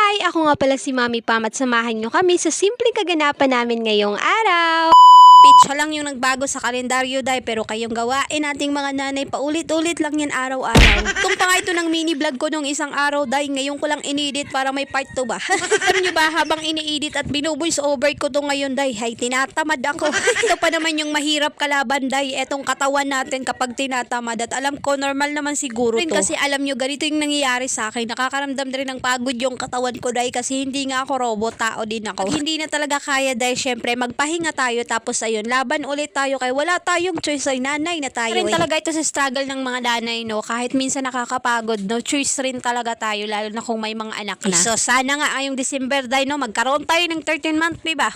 Hi! Ako nga pala si Mami Pam at samahan nyo kami sa simpleng kaganapan namin ngayong araw. Pitsa lang yung nagbago sa kalendaryo, day, pero kayong gawain nating mga nanay paulit-ulit lang yan araw-araw. Itong pa nga ito ng mini vlog ko nung isang araw, day, ngayon ko lang inedit para may part 2 ba? Alam nyo ba, habang ini-edit at binuvoice over ko to ngayon, day, ay tinatamad ako. Ito pa naman yung mahirap kalaban, day, etong katawan natin kapag tinatamad, at alam ko normal naman siguro to. Kasi alam nyo, ganito yung nangyayari sa akin, nakakaramdam rin ng pagod yung katawan ko, day, kasi hindi nga ako robot, tao din ako. Pag hindi na talaga kaya, day, syempre magpahinga tayo, tapos ayun, laban ulit tayo, kay wala tayong choice, ay nanay na tayo. Rin talaga ito sa struggle ng mga nanay, no, kahit minsan nakakapagod, no, choice rin talaga tayo, lalo na kung may mga anak na. So sana nga ayong December, day, no, magkaroon tayo ng 13 month, diba?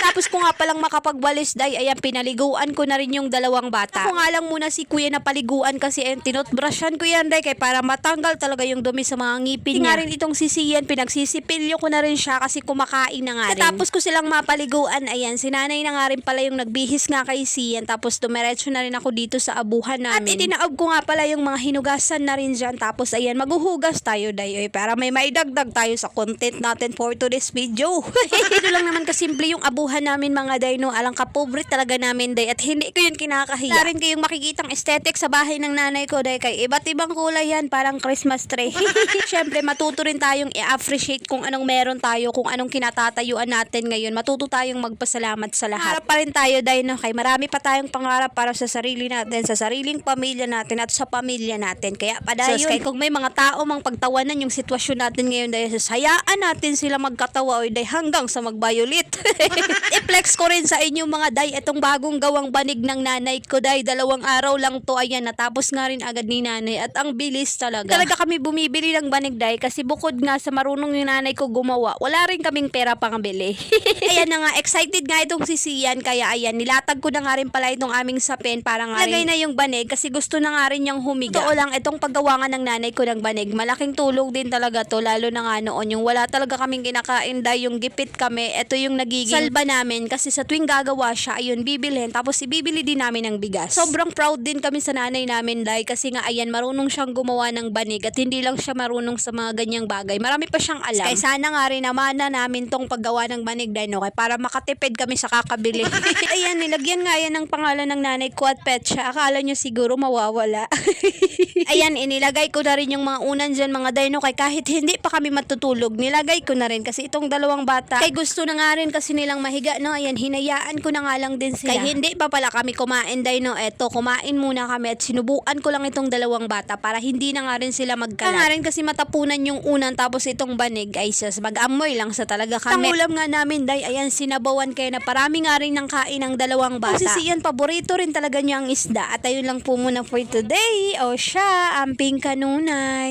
Tapos ko nga palang makapagwalis, day, ayan, pinaliguan ko na rin yung dalawang bata. Ako nga lang muna si kuya na paliguan kasi tinutbrushan ko yan, day, kay para matanggal talaga yung dumi sa mga ngipin niya. Nga rin itong sisiyan, pinagsisipilyo ko na rin siya kasi kumakain na nga rin. Tapos ko silang mapaliguan, ayan, sinanay na nga rin pala yung nagbihis nga kay Sian, tapos dumiretso na rin ako dito sa abuhan namin. At itinaob ko nga pala yung mga hinugasan na rin dyan, tapos ayan, maghuhugas tayo, day, para may maidagdag tayo sa content natin for today's video. Ito lang naman kasimple yung abuhan namin, mga day, no, alang kapobre talaga namin, day, at hindi ko yun kinakahiya. Wala rin kayong makikitang aesthetic sa bahay ng nanay ko, day, kay iba't ibang kulay yan, parang Christmas tree. Syempre matuto rin tayong i-appreciate kung anong meron tayo, kung anong kinatatayuan natin ngayon, matuto tayong magpasalamat sa lahat. Harap pa rin tayo, day, no, kay marami pa tayong pangarap para sa sarili natin, sa sariling pamilya natin, at sa pamilya natin. Kaya padayon, kay kung may mga tao mang pagtawanan yung sitwasyon natin ngayon, day, hayaan natin sila magkatawa, day, hanggang sa mag-violet. I-flex ko rin sa inyo, mga day, itong bagong gawang banig ng nanay ko, day, 2 araw lang to, ayan, natapos nga rin agad ni nanay, at ang bilis talaga. Talaga kami bumibili ng banig, day, kasi bukod nga sa marunong yung nanay ko gumawa, wala rin kaming pera pang bili. Ayan na nga, excited nga itong si Sian, kaya ayan, nilatag ko na nga rin pala itong aming sapin para nga lagay na yung banig, kasi gusto na nga rin niyang humiga. Totoo lang, itong paggawa nga ng nanay ko ng banig, malaking tulong din talaga to, lalo na nga noon, yung wala talaga kaming kinakain, day, yung gipit kami, ito yung nagiging salba namin, kasi sa tuwing gagawa siya, ayun, bibilhin, tapos ibibili din namin ng bigas. Sobrang proud din kami sa nanay namin, day, kasi nga ayan, marunong siyang gumawa ng banig, at hindi lang siya marunong sa mga ganyang bagay, marami pa siyang alam. Kaya sana nga rin namana namin tong paggawa ng banig, day, no, kaya para makatipid kami sa kakabili. Ayan, nilagyan nga yan ng pangalan ng nanay ko at petsa, akala nyo siguro mawawala. Ayan, inilagay ko na rin yung mga unan dyan, mga day, no, kay kahit hindi pa kami matutulog, nilagay ko na rin, kasi itong 2 bata, kay gusto na nga rin kasi nilang mahiga, no, ayan, hinayaan ko na nga lang din sila. Kay hindi pa pala kami kumain, day, no, eto, kumain muna kami, at sinubuan ko lang itong 2 bata, para hindi na nga rin sila magkalat. Nga rin kasi matapunan yung unan, tapos itong banig, ay sus, mag-amoy lang sa talaga kami. Tangulam nga namin, day, ayan, sinabawan, kaya na parami nga rin ng kain ng 2 bata. Kasi siyan, paborito rin talaga niya ang isda, at ayun lang po muna for today. O siya, amping kanunay.